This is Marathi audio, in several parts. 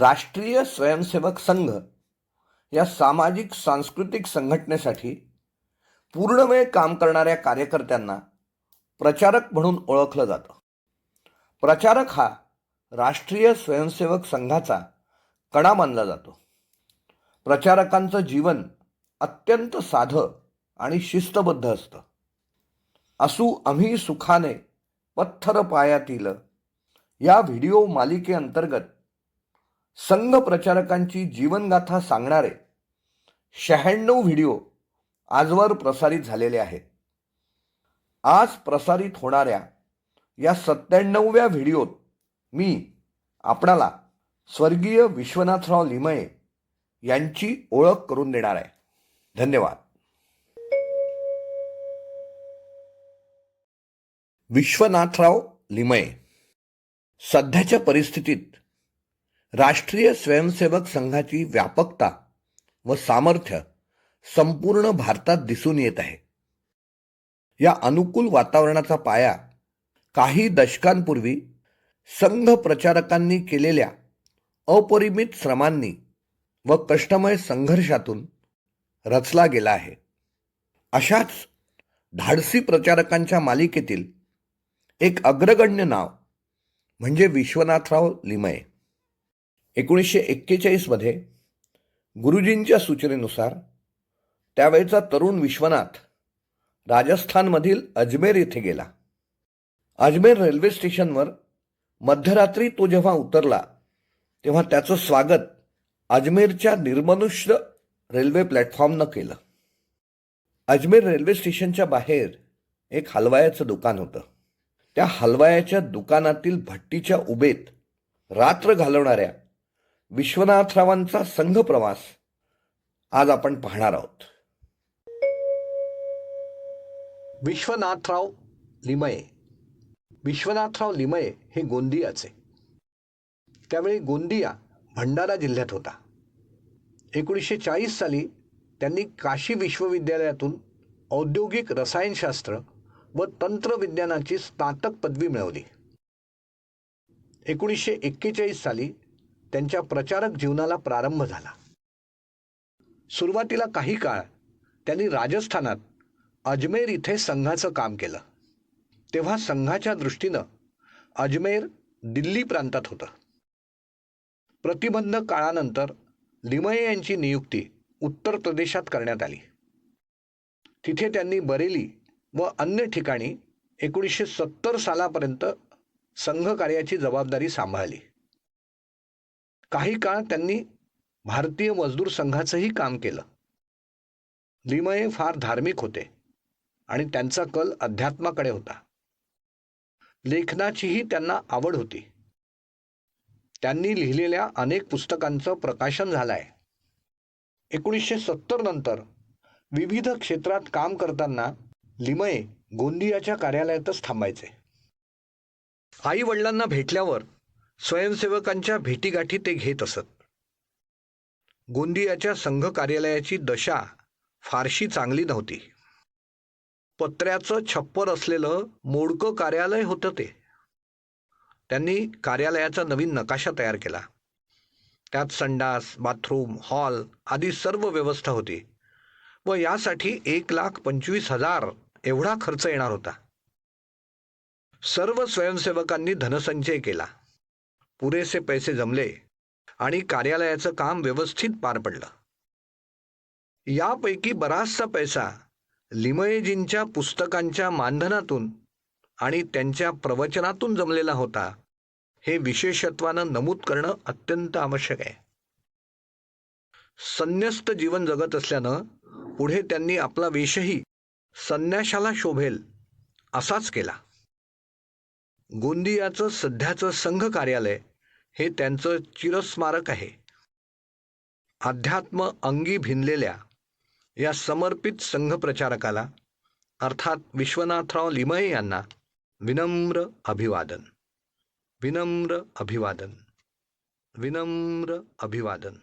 राष्ट्रीय स्वयंसेवक संघ या सामाजिक सांस्कृतिक संघटनेसाठी पूर्णवेळ काम करणाऱ्या कार्यकर्त्यांना प्रचारक म्हणून ओळखलं जातं. प्रचारक हा राष्ट्रीय स्वयंसेवक संघाचा कणा मानला जातो. प्रचारकांचं जीवन अत्यंत साधं आणि शिस्तबद्ध असतं. असू आम्ही सुखाने पत्थर पायातील या व्हिडिओ मालिकेअंतर्गत संघ प्रचारकांची जीवनगाथा सांगणारे 96 व्हिडिओ आजवर प्रसारित झालेले आहेत. आज प्रसारित होणाऱ्या या 97व्या व्हिडिओत मी आपणाला स्वर्गीय विश्वनाथराव लिमये यांची ओळख करून देणार आहे. धन्यवाद. विश्वनाथराव लिमये सध्याच्या परिस्थितीत राष्ट्रीय स्वयंसेवक संघाची व्यापकता व सामर्थ्य संपूर्ण भारतात दिसून येत आहे. या अनुकूल वातावरणाचा पाया काही दशकांपूर्वी संघ प्रचारकांनी केलेल्या अपरिमित श्रमांनी व कष्टमय संघर्षातून रचला गेला आहे. अशाच धाडसी प्रचारकांच्या मालिकेतील एक अग्रगण्य नाव म्हणजे विश्वनाथराव लिमये. 1941 मध्ये गुरुजींच्या सूचनेनुसार त्यावेळचा तरुण विश्वनाथ राजस्थानमधील अजमेर येथे गेला. अजमेर रेल्वे स्टेशनवर मध्यरात्री तो जेव्हा उतरला तेव्हा त्याचं स्वागत अजमेरच्या निर्मनुष्य रेल्वे प्लॅटफॉर्मनं केलं. अजमेर रेल्वे स्टेशनच्या बाहेर एक हलवायाचं दुकान होतं. त्या हलवायाच्या दुकानातील भट्टीच्या उभेत रात्र घालवणाऱ्या विश्वनाथरावांचा संघ प्रवास आज आपण पाहणार आहोत. विश्वनाथराव लिमये. विश्वनाथराव लिमये हे गोंदियाचे. त्यावेळी गोंदिया भंडारा जिल्ह्यात होता. 1940 साली त्यांनी काशी विश्वविद्यालयातून औद्योगिक रसायनशास्त्र व तंत्रविज्ञानाची स्नातक पदवी मिळवली. 1941 साली त्यांच्या प्रचारक जीवनाला प्रारंभ झाला. सुरुवातीला काही काळ त्यांनी राजस्थानात अजमेर इथे संघाचं काम केलं. तेव्हा संघाच्या दृष्टीनं अजमेर दिल्ली प्रांतात होतं. प्रतिबंध काळानंतर लिमये यांची नियुक्ती उत्तर प्रदेशात करण्यात आली. तिथे त्यांनी बरेली व अन्य ठिकाणी 1970 सालापर्यंत संघ कार्याची जबाबदारी सांभाळली. काही काळ त्यांनी भारतीय मजदूर संघाचंही काम केलं. लिमये फार धार्मिक होते आणि त्यांचा कल अध्यात्माकडे होता. लेखनाचीही त्यांना आवड होती. त्यांनी लिहिलेल्या अनेक पुस्तकांचं प्रकाशन झालं आहे. 1970 नंतर विविध क्षेत्रात काम करताना लिमये गोंदियाच्या कार्यालयातच थांबायचे. आई वडिलांना भेटल्यावर स्वयंसेवकांच्या भेटीगाठी ते घेत असत. गोंदियाच्या संघ कार्यालयाची दशा फारशी चांगली नव्हती. पत्र्याचं छप्पर असलेलं मोडकं कार्यालय होतं ते. त्यांनी कार्यालयाचा नवीन नकाशा तयार केला. त्यात संडास, बाथरूम, हॉल आदी सर्व व्यवस्था होती व यासाठी 1,25,000 एवढा खर्च येणार होता. सर्व स्वयंसेवकांनी धनसंचय केला. पुरेसे पैसे जमले आणि कार्यालयाचं काम व्यवस्थित पार पडलं. यापैकी बराचसा पैसा लिमयेजींच्या पुस्तकांच्या मानधनातून आणि त्यांच्या प्रवचनातून जमलेला होता, हे विशेषत्वानं नमूद करणं अत्यंत आवश्यक आहे. संन्यस्त जीवन जगत असल्यानं पुढे त्यांनी आपला वेशही संन्याशाला शोभेल असाच केला. गोंदियाचं सध्याचं संघ कार्यालय हे त्यांचं चिरस्मारक आहे. अध्यात्म अंगी भिनलेल्या या समर्पित संघ प्रचारकाला अर्थात विश्वनाथराव लिमये यांना विनम्र अभिवादन. विनम्र अभिवादन. विनम्र अभिवादन.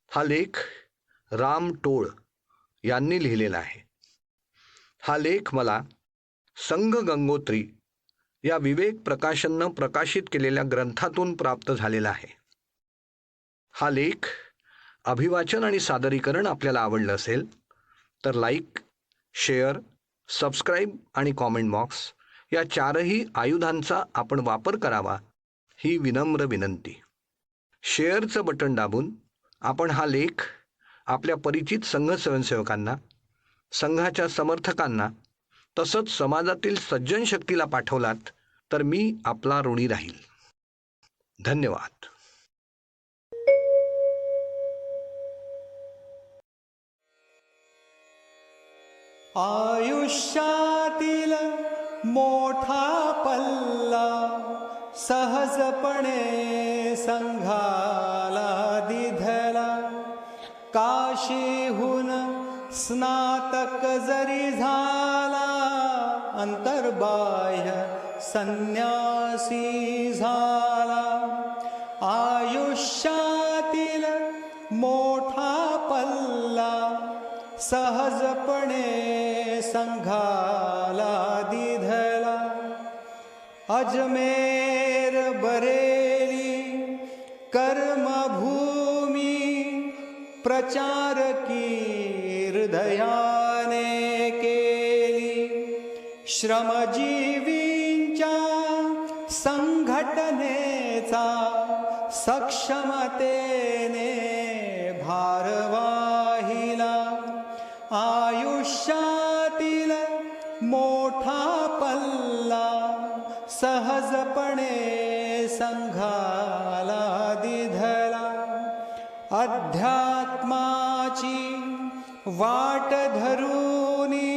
हा लेख राम टोळ यांनी लिहिलेला आहे. हा लेख मला संघ गंगोत्री या विवेक प्रकाशननं प्रकाशित केलेल्या ग्रंथातून प्राप्त झालेला आहे. हा लेख, अभिवाचन आणि सादरीकरण आपल्याला आवडलं असेल तर लाईक, शेअर, सबस्क्राईब आणि कॉमेंट बॉक्स या चारही आयुधांचा आपण वापर करावा ही विनम्र विनंती. शेअरचं बटन दाबून आपण हा लेख आपल्या परिचित संघ स्वयंसेवकांना, संघाच्या समर्थकांना तसंच समाजातील सज्जन शक्तीला पाठवलात तर मी आपला ऋणी राहील. धन्यवाद. आयुष्यातील मोठा पल्ला सहजपणे संघाला दिधला. काशीहून स्नातक जरी झाला, अंतर्बाह्य संन्यासी झाला. आयुष्यातील मोठा पल्ला सहजपणे संघाला दिधला. अजमेर बरेली कर्मभूमी प्रचारकी हृदयाने केली. श्रमजीवींच्या संघटनेचा सक्षमतेने भार वाहिला. आयुष्यातील मोठा पल्ला सहजपणे संघाला दिधला. अध्यात्माची वाट धरूनी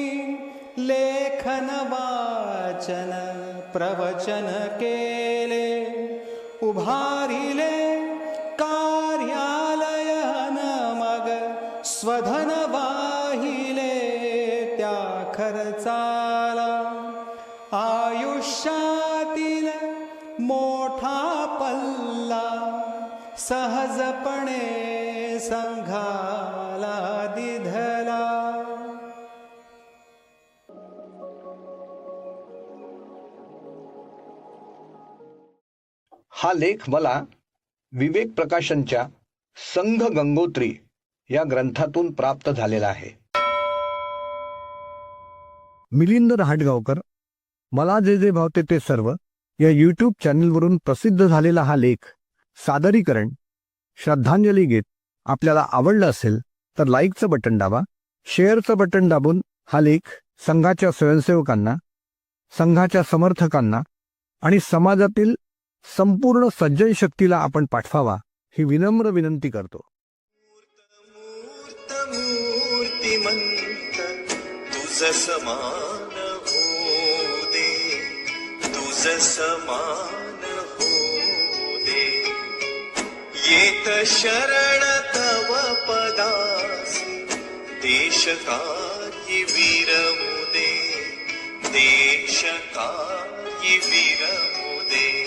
लेखन वाचन प्रवचन केले. उभारिले कार्यालयन मग स्वधन वाहिले त्या खर्चाला. आयुष्यातील मोठा पल्ला सहजपणे संघाला दिधला. हा लेख मला विवेक प्रकाशनच्या संघ गंगोत्री या ग्रंथातून प्राप्त झालेला आहे. मिलिंद रहाटगावकर, मला जे जे भावते ते सर्व या यूट्यूब चॅनलवरून प्रसिद्ध झालेला हा लेख सादरीकरण श्रद्धांजली गीत आपल्याला आवडलं असेल तर लाईकचं बटन दाबा. शेअरचं बटन दाबून हा लेख संघाच्या स्वयंसेवकांना, संघाच्या समर्थकांना आणि समाजातील संपूर्ण सज्जन शक्तीला आपण पाठवावा ही विनम्र विनंती करतो. मूर्तिमंत तुझ समान हो दे, तुझ समान हो दे. येत शरण तव पदासी, देश काही विरमू दे, देश काही विरमू दे.